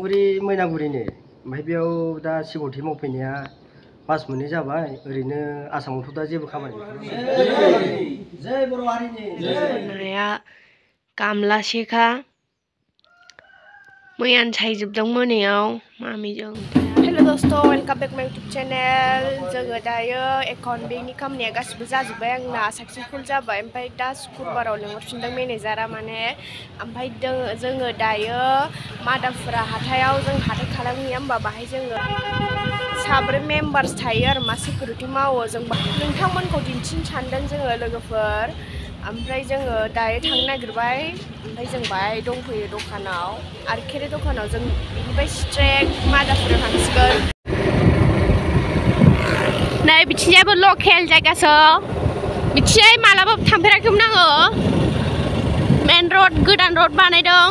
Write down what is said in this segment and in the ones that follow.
गुरि मैनागुरिनि ओमफ्राय बेयाव दा सिकिउरिटि मावफैनाया मास मोननै जाबाय ओरैनो आसामावथ' दा जेबो खामानि जय बर' हारिनि नाया गामलासेखा मैयानो सायजोबदों मोनायाव मामिजों। हेल' दोस्त वेलकाम बेक माय इउटुब चेनेल। जोङो दायो एकाउन्ट बेंकनि खामानिया गासिबो जाजोब्बाय आंना साक्सेसफुल जाबाय। ओमफ्राय दा शुक्रबाराव लिंहरफिनदों मेनेजारा माने। ओमफ्राय जोङो दायो मादापुरा हाथायाव जों हाथाय खालामहैया होमबा बाहाय जोङो 4 मेम्बार्स थायो आरो मा सिकिउरिटि मावो जों नोंथांमोनखौ दिन्थिनो सानदों जोङो लोगोफोर। ओमफ्राय जोङो दायो थांनो नागिरबाय ओमफ्राय जों बाहाय दंफैयो दखानाव आरकेरे दखानाव जों बिनिफ्राय स्ट्रेट मादापुराव थांसिगोन। नै बिथिंजायबो लकेल जायगासो बिथिंजाय मालाबाबो थांफेराखैमोन आङो। मेन रड गोदान रड बानायदों।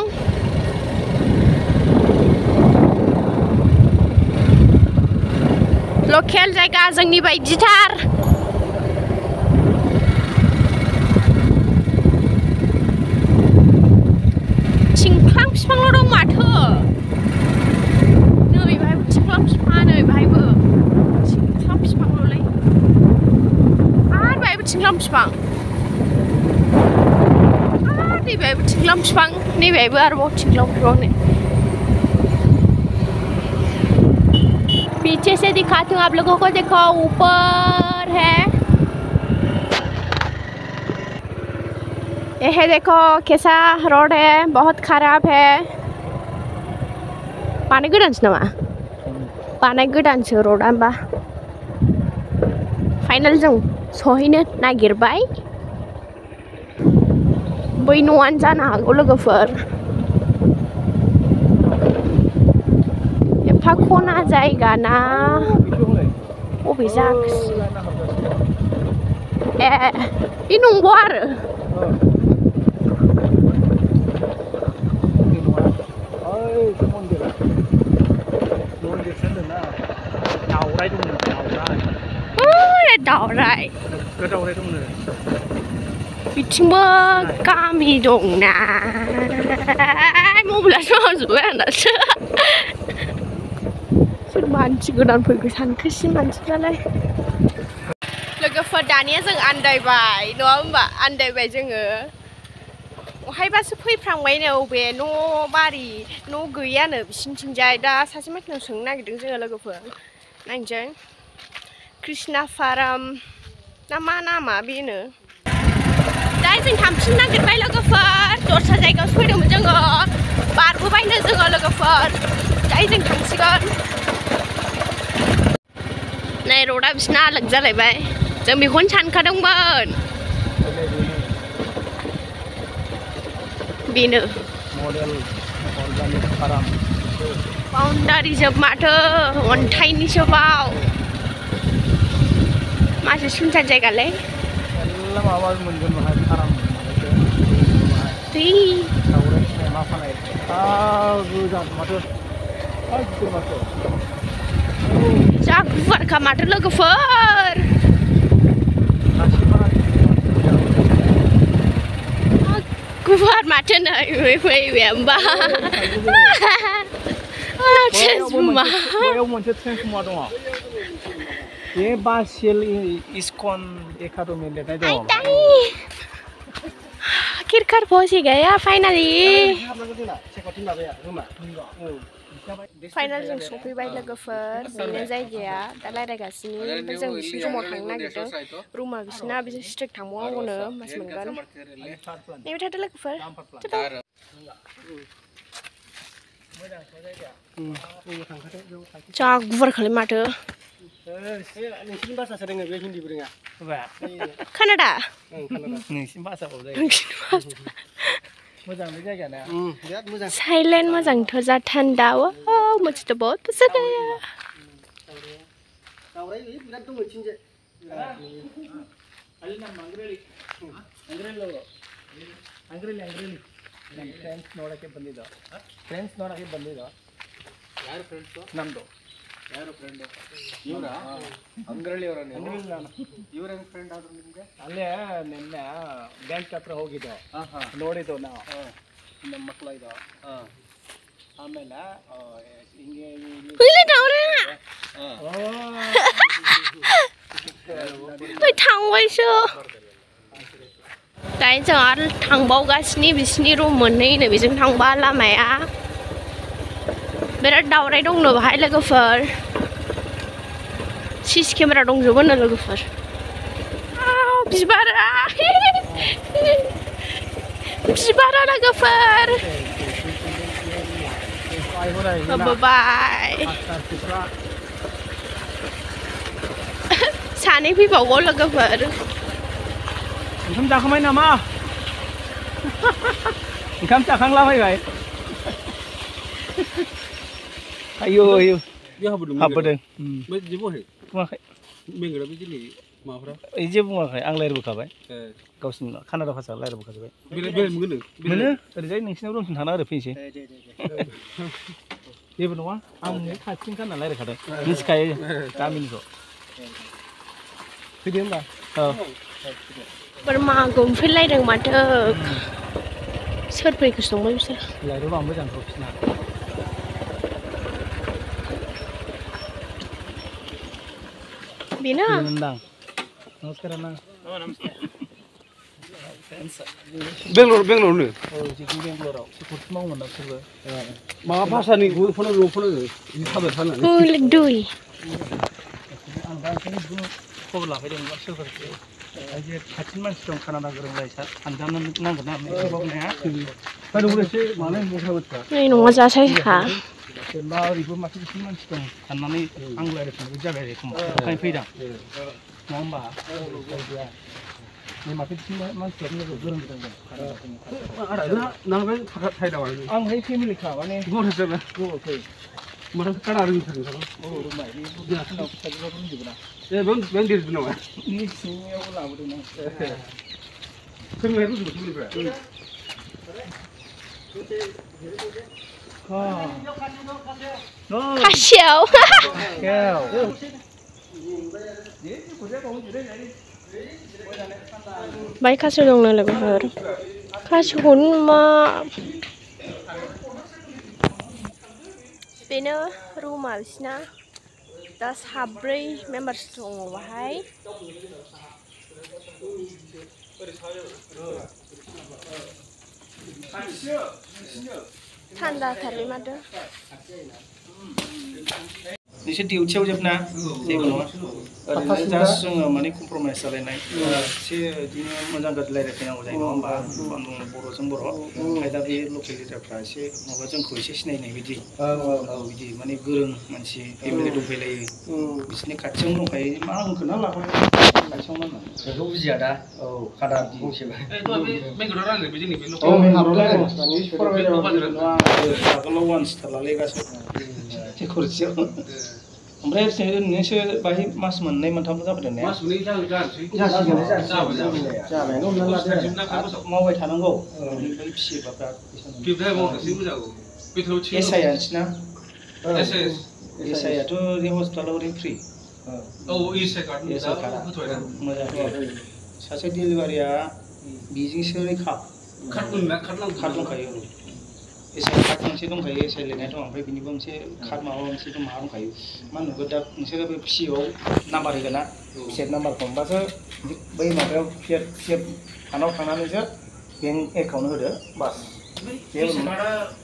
लकेल जायगा जोंनि बायदिथार। थिंख्लां बिफांल' दं माथो। नै बाहायबो थिंख्लां बिफाङा नै बाहायबो थिंख्लां बिफांल'लै आरो बाहायबो थिंख्लां बिफां आरो नैबेहायबो थिंख्लां बिफां नैबेहायबो आरोबाव थिंख्लां बिफां नै। पीछे से दिखाती हूँ आप लोगों को, देखो ऊपर है यह देखो कैसा रोड है, बहुत खराब है। बानाय गोदानसो नामा? बानाय गोदानसो रोडा होमबा। फाइनाल जों सहैनो नागिरबाय। बै न'आनो जानो हागौ लोगोफोर। एफा खना जायगा ना बबे जाखो? ए बे नंगौ आरो दावराय बिथिंबो गामि दंना मबाइलासो मावजोब्बाय आं दासो। सोर मानसि गोदान फैखो सानखोसि मानसिफ्रालाय। लोगोफोर दानिया जों आन्दायबाय नङा होमबा? आन्दायबाय जोङो अहायबासो फैफ्रांबाय नो बबे न' बारि न' गैयानो बिसिनिथिंजाय। दा सासे मानसिनाव सोंनो नागिरदों जोङो लोगोफोर नायनोसै। कृष्णा फाराम ना मा नामा बेनो। दा जों थांफिननो नागिरबाय लोगोफोर। दस्रा जायगायावसो फैदोंमोन जोङो बारबोबायनो जोङो लोगोफोर। दायो जों थांसिगोन। नै रडा बिसिना आलाग जालायबाय। जों बेखौनो सानखादोंमोन। बेनो बाउन्डारि जोब माथो अन्थाइनिसो बाव। मासे सुनसान जायगालै। जा गुवारखा माथो लोगोफोर। गुवार माथो नै फैबाय होमबा। मोनसे ट्रेन्सफर्मार दङ। बे बासिल इस्कन एकाडेमि लिरनाय दङ। किरकार पहुंच गया फाइनली। फाइनल जों सफैबाय लोगोफोर। बेनो जायगाया दा रायज्लायगासिनो। ओमफ्राय जों बिसिनि रुमाव थांनो नागिरदों। रुमा बिसिना बिसोर स्ट्रिक्ट थांबावनांगौनो मास मोनगोन। नेबाय थादो लोगोफोर। जा गुवारखालै माथो। नोंसिनि भाषासो रोङो बे हिन्दीबो रोङा। कानाडा नोंसिनि भाषाखौ जायो। मोजां बे जायगाना बिराद मोजां। साइलेन्ट मोजांथ' जा थान्दा। मुझे तो बहुत पसंद आया। दावराय बिराद दं बिथिंजाय। ಫ್ರೆಂಡ್ಸ್ ನೋಡಕ್ಕೆ ಬಂದಿದ್ದು. ಯಾರು ಫ್ರೆಂಡ್ಸು? ನಮ್ಮದು. ಯಾರು ಫ್ರೆಂಡು? ಇವರಾ? ಅಂಗ್ರಳ್ಳಿಯವರ ನೀವು? ಇವ್ರ ಹೆಂಗೆ ಫ್ರೆಂಡ್ ಆದ್ರು ನಿಮಗೆ? ಅಲ್ಲೇ ನಿನ್ನೆ ಬ್ಯಾಂಕ್ ಹತ್ರ ಹೋಗಿದ್ದು. ನೋಡಿದ್ದು ನಾವು. ನಮ್ಮ ಮಕ್ಕಳು ಇದು. ಆಮೇಲೆ ಹಿಂಗೆ Hãy thằng quay chưa? Cái giờ thằng bao gasni bisni room mình này này bị thằng ba la mẹ á. Bây giờ đầu đây đông nửa hai là cái phở. Sis camera đông rồi vẫn là cái phở. Bisbara. Bisbara là cái phở. Bye bye. Sángพี่บอกว่าเราก็เปิด Không chào không anh nào mà. Không chào không lâu hay vậy. Ayo ayo. Dia apa dong? Apa dong? Dia boleh. Bukan. Minggu lebih jadi maaf dah. Ini bukan. Ang lahir bukan bay. Kau sini. Kanada pasal lahir bukan bay. Bila mungkin. Mana? Dari jadi nih sini orang sini ada pinsi. Dia bernama. Ang kacing kan lahir kada. Ini sekali. Kami ni so. Video apa? Oh. Bermagum filai dengan mata. Sekarang pergi ke sana bisa. Lahir orang macam tu sini. Bina. Nandang. Namaskar Anna. Oh, namaste. Bangalore ni. Oh, jadi Bangalore. Seperti mau mana tu? Maa bahasa ni guru phone ini khabar sana. Oh, ledui. Ang bahasa ni guru kau lah, ada yang masuk kerja. Aje kacin man sedang Kanada gereng lai sah. Anjaman nang kena macam apa ni? Kalau boleh sih mana yang boleh buat? Ini nama saya kah? Kalau ibu masih kacin man sedang, karena ni Anglo ada pun kerja beri kamu. Kain pidang. Nambah. Ni masih kacin man sedang ni gereng gereng. Ada nang ben Thai dah wani. Ang hai family kah? Wani. Guru saja. Oh, okay. Mana Kanada ni saja. Oh, rumah ini. Dia nak saja orang juga na. Bang dia tu nama. Ini sini aku lah betul na. Semua itu semua berapa? No. Kasiau. Kau. Baik kasiau dong nak lagi ber. Kasiau pun mah. Bina rumah bisna. Das habri members dong wahai. Tanda thari mada. Nisi diucap ucap na, dia benar. Jas mana kompromis salenai. Si ini macam kat lain yang orang ini nampak, bandung Boro jeng Boro. Ada di lokalitas perasi, macam jeng kuisi sini ni biji. Biji mana gereng, macam family tu pelai. Bisni kacang tu kai, mana kenal lah. Kacang mana? Kalau biji ada, oh kada fungsi bah. Minggu orang ni begini. Oh, minggu orang. Ini Kalau once terlalu legas. Kursi. Ompray ni saya bayi mas mana macam apa dah ni? Mas ni jangan. Jangan. Nom nala dia. Mau bayi tanang go. Bayi psi bapa. Kita mau kasih muzago. Kita uci. Saya na. SS. Saya tu dia hospital orang free. Oh, isa card. Isa card. Betul kan? Macam saya delivery ya. Busy sekali kah? Card lang kayu. Isa card macam tu kayu. Saya lihat tu ampai bini bang saya card mau macam tu mahal kayu. Mana kita saya bayi psi number ni kan? Set number pun bahasa bayi macam siap anak kanan ni je. Yang account ada bas. Isa card.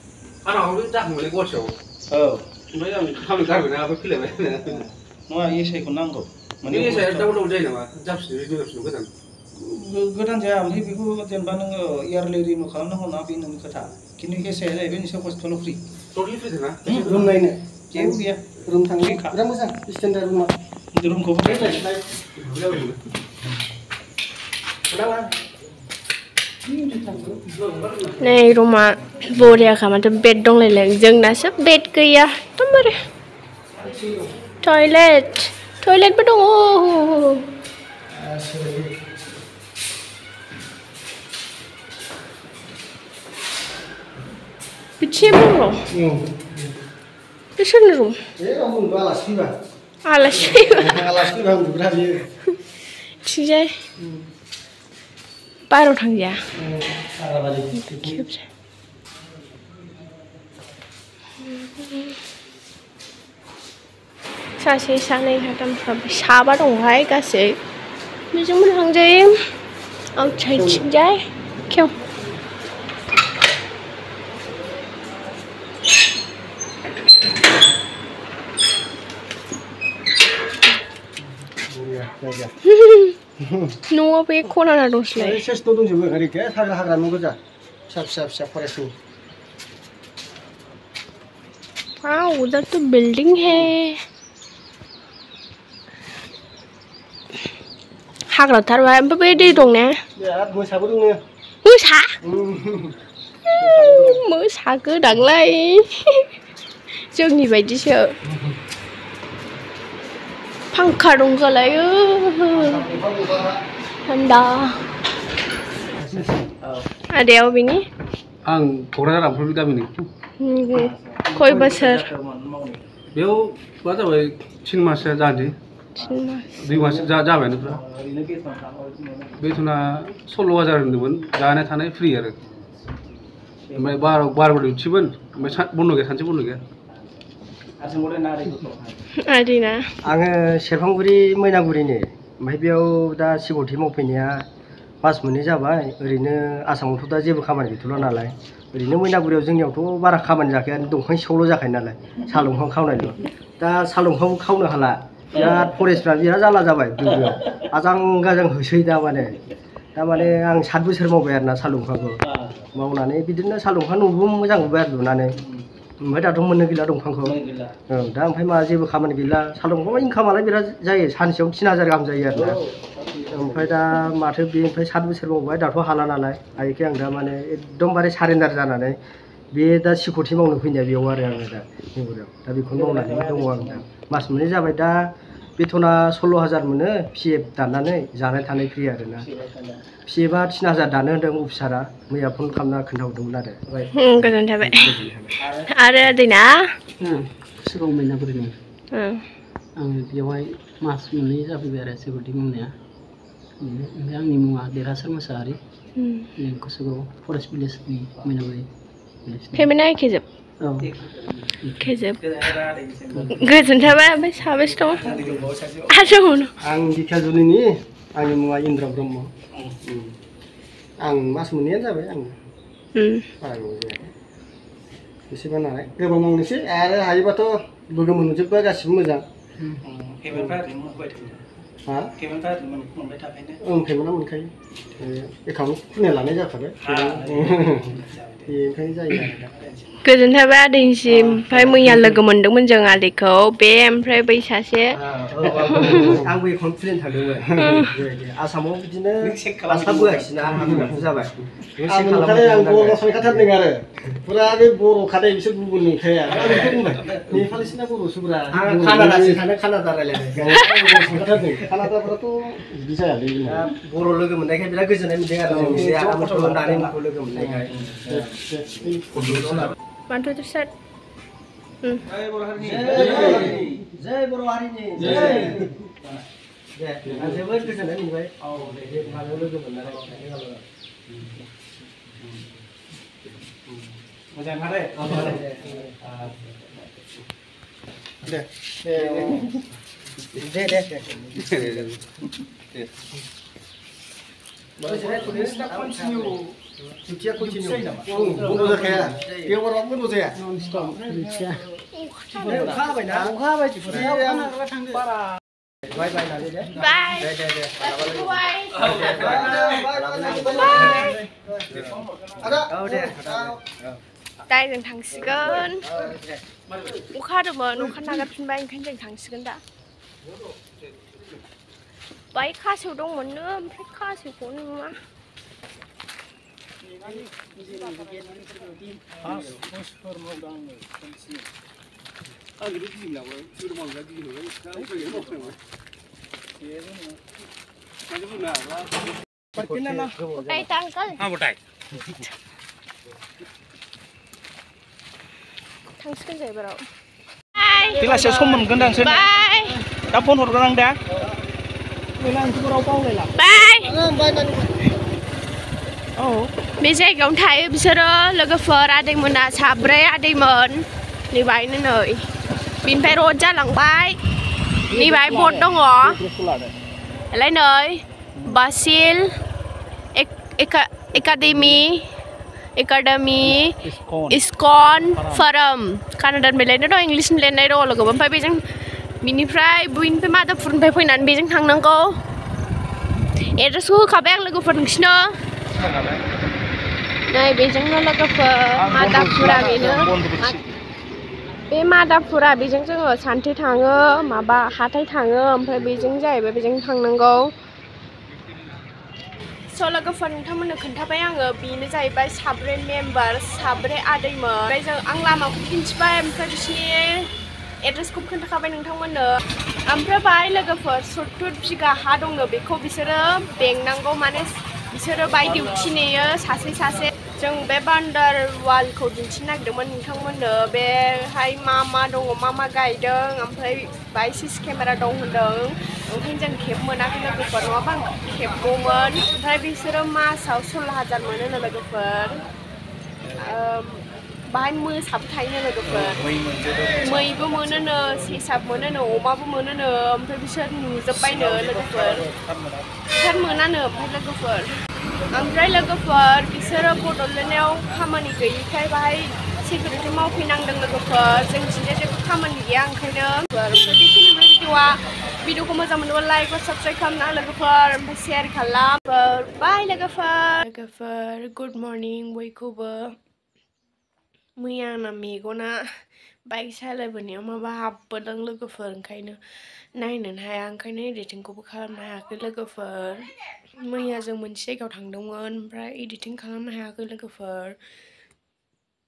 Anak orang tak boleh buat show. Oh. Macam kami kami nak apa film? Noa iya saya kunang go. Ini saya tahu dulu je nama. Jam sendiri dulu kan. Godan saya ambil biku jangan bandung year lady nu kalau nak nabi nu kata. Kini saya ada ini saya hospital free. Totally free na? Room lain ni. Jauh ya. Room tangga. Berapa besar? Standar rumah. Room kau pakai. Berapa? Này rumah Boria kah macam bed dong leleng jeng nasa bed ke ya, tambah toilet bedong oh. Piche Boro. Piche room. Kamu dua alas sih bah. Alas sih. Alas sih bah berapa dia? Cijai. Baru thang ya. सासे सानै साथाम साबा दंहाय गासै बेजोंबो थांजायो आउटसाइडथिंजाय खेव न'आ बे खनाना दंसैलाय सेस न' दंजोबो ओरैखे हाग्रा न' गोजा फिसा फरेस्टनि वाओ उधर तो बिल्डिंग है हाग्रा थारबाय ओमफ्राय बै दै दं ने बिराद मोसाबो दङ मोसा मोसा गोदांलाय जोंनि बायदिसो फांखा दंखालायो थान्दा आदाया अबेनि आं क'क्राझार रामफल गामिनि खय बोसोर बेयाव मा जाबाय 3 माससो जानोसै 2 मास जाबायानो फ्रा बेथना 16,000 होनदोंमोन जानाय थानाय फ्रि आरो ओमफ्राय 12 डिउटिमोन ओमफ्राय बन्द गैया सानसे बन्द गैया आदैना आङो सेरफांगुरि मैनागुरिनि ओमफ्राय बेयाव दा सिकिउरिटि मावफैनाया मास मोननै जाबाय ओरैनो आसामावथ' दा जेबो खामानि गैथ'ला नालाय ओरैनो मैनागुरियाव जोंनियावथ' बारा खामानि जाखाया दंफां सिखावल' जाखायो नालाय साल दंफां खावनायल' दा साल दंफांखौ खावनो हाला बिराद फरेस्टफ्रा बिराद जारला जाबाय दुब्लियाव आजां गाजां होसै दा माने आं 7 बोसोर मावबाय आरोना साल दंफांखौ मावनानै बिदिनो साल दंफां न'बो मोजां नुबाय आरो लुनानै ओमफ्राय दाथ' मोननो गैला दंफांखौ दा ओमफ्राय मा जेबो खामानि गैला साल दंफांआव इनकामालाय बिराद जायो सानसेयाव 3,000 गाहाम जायो आरोना ओमफ्राय दा माथो बेनिफ्राय 7 बोसोर मावबाय दाथ' हाला नालाय आइखाय आं दा माने एकदमबारे सारेन्डार जानानै बे दा सिकिउरिटि मावनो फैनाया बेयाव आरो आङो दा मैनागुरियाव दा बेखौनो मावनानै दङ आं दा मास मोननै जाबाय दा बेथना 16,000 मोनो पिएफ दाननानै जानाय थानाय फ्रि आरोना पिएफआ 3,000 दानो होनदों अफिसारा मैया फन खालामना खोन्थाहरदोंमोन आरो गोजोन थाबाय आरो आदैना सिगाङाव मैनागुरिनि आं बेवहाय मास मोननै जाफैबाय आरो सिकिउरिटि मावनाया ओमफ्राय आंनि मुङा देरहासार मोसाहारि कसुगाव फरेस्ट भिलेजनि मैनागुरि पेमेन्टआ एखेजोब औ एखेजोब गोजोन थाबाय ओमफ्राय साबेसे दं आरो आं दिखाजुलिनि आंनि मुङा इन्द्र ब्रह्म आं मास मोननैयानो जाबाय आं बारा गोबाव जायाखै बेसेबां नालाय गोबाव मावनोसै आरो हायोबाथ' लोगो मोनजोबबा गासिबो मोजां हा पेमेन्टआ मोनखायो एकाउन्ट खुलिना लानाय जाखाबाय बेनिखायनो जायो आरो दा गोजोन थाबाय आदैनिसिम ओमफ्राय मैया लोगो मोनदोंमोन जों आदैखौ बे ओमफ्राय बै सासे आंबो एकाउन्ट खुलिनो थांदोंमोन आसामाव बिदिनो आसाम बोआखिसैना हाबनांगौ जाबाय आं बर' सानखाथारदों आरो फुरा बे बर' खादाय बिसोर गुबुन नंखाया आं बेखौ बुंबाय नेपालिसना बर'सोब्रा कानाडासो थानो कानाडा रायलायदों कानाडाफोराथ' बिदि जायालै बर' लोगो मोननायखाय बिराद गोजोननाय मोनदों आरो जों आगामोनखौ नारेंखौ लोगो मोननायखाय One, 2, 3, start. जय बर' हारिनि दे आं जोबोद गोजोननाय मोनबाय दे माबायाव लोगो मोननानै मोजां थादे Cucinya continue. Bunda जाखाया बेयाव बारा बन्द जाया नन स्टप रुचिया अखा हाबायना अखा हाबाय बारा बाय बाय नानि दे बाय दे बाय औ दे दाय जों थांसिगोन अखा हादोंमोन अखा नागारफिनबाय ओंखायनो जों थांसिगोन दा बाय खासेव दंमोननो ओमफ्राय खासेवखौनो नुवा थांसिगोन जाहैबाय बेलासियाव सम मोनगोन दां सोर दा फन हरगोन आं दा औ बे जायगायावनो थायो बिसोरो लोगोफोर आदैमोना साब्रै आदैमोन नैबायनो नै बिनिफ्राय रड जालांबाय नैबाय बर्ड दङ लाय नै बासिल एकाडेमि इस्कन फाराम कानाडान बेलायनो दं इंलिसनि लिरनाय दङ लोगो ओमफ्राय बेजों बिनिफ्राय मादापुरनिफ्राय फैनानै बेजों थांनांगौ एड्रेसखौ होखाबाय आं लोगोफोर नोंसिनो नै बेजोंनो लोगोफोर मादापुरा बेनो बे मादापुरा बेजों जोङो सान्थि थाङो माबा हाथाय थाङो ओमफ्राय बेजों जाहैबाय बेजों थांनांगौ स' लोगोफोर नोंथांमोननो खोन्थाबाय आङो बेनो जाहैबाय साब्रै मेम्बार साब्रै आदैमोन ओमफ्राय आं लामाखौ दिन्थिबाय ओमफ्राय बिसिनि एड्रेसखौ खोन्थाखाबाय नोंथांमोननो ओमफ्राय बाहाय लोगोफोर 70 बिगा हा दंनो बेखौ बिसोरो बेंनांगौ माने बिसोरो बाय डिउटि नेयो सासे जों बे बान्डार वालखौ दिन्थिनो नागिरदोंमोन नोंथांमोननो बेहाय मा दङ मा गायदों ओमफ्राय बाय सिसि केमेरा दं होनदों ओंखायनो जों खेब मोनाखै लोगोफोर नङाबा आं खेबगौमोन ओमफ्राय बिसोरो मासाव 16,000 मोनो लोगोफोर बाहाय मोसाबो थायोनो लोगोफोर मैबो मोनोनो सेसाबो मोनोनो अमाबो मोनोनो ओमफ्राय बिसोर नुजोब्बायनो लोगोफोर बिसोर मोनानो ओमफ्राय लोगोफोर बिसोरो बड'लेण्डआव खामानि गैयिखाय बाहाय सिकिउरिटि मावफैनांदों लोगोफोर जोंनिथिंजाय जेबो खामानि गैया ओंखायनो ओमफ्राय बेखिनिफ्राय भिडिअखौ मोजां मोनोबा लाइक बा साबस्क्राइब खालामना लोगोफोर ओमफ्राय शेयार खालाम बाय लोगोफोर गुड मर्निं बयखौबो मैया आंना मेगना बाइक सालायबोनायाव माबा हाबबोदों लोगोफोर ओंखायनो नायनोनो हाया ओंखायनो एडिटिंखौबो खालामनो हायाखै लोगोफोर मैया जों मोनसे जायगायाव थांदोंमोन ओमफ्राय एडिटिं खालामनो हायाखै लोगोफोर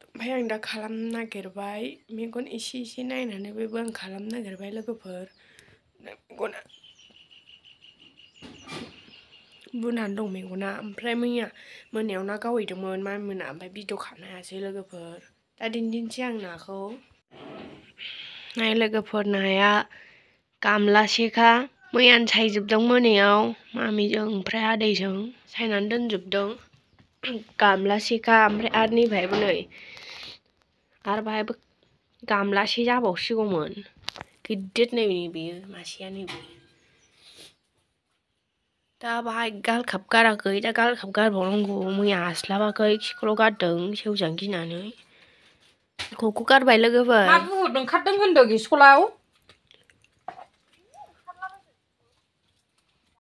ओमफ्राय आं दा खालामनो नागिरबाय मेगन एसे नायनानैबो आं खालामनो नागिरबाय लोगोफोर मेगना बुनानै दं मेगना ओमफ्राय मैया मोनायाव ना गावहैदोंमोन मामिमोना ओमफ्राय भिडिअ खालामनो हायासै लोगोफोर दा दिन्थिनोसै आं नाखौ नाय लोगोफोर नाया गामलासेखा मैयानो सायजोबदों मोनायाव मामिजों ओमफ्राय आदैजों सायनानै दोनजोबदों गामलासेखा ओमफ्राय आरो नैबाहायबो नै आरो बाहायबो गामलासे जाबावसिगौमोन गिदिर नै बेयो मासेया नैबे दा बाहाय गालखाब गाराखै दा गालखाब गारबावनांगौ मैया हास्लाबाखै खिखौल' गारदों सेवजानो गिनानै ख'खौ गारबाय लोगोफोर मा बुहुद ओंखारदों होनदों स्कुलाव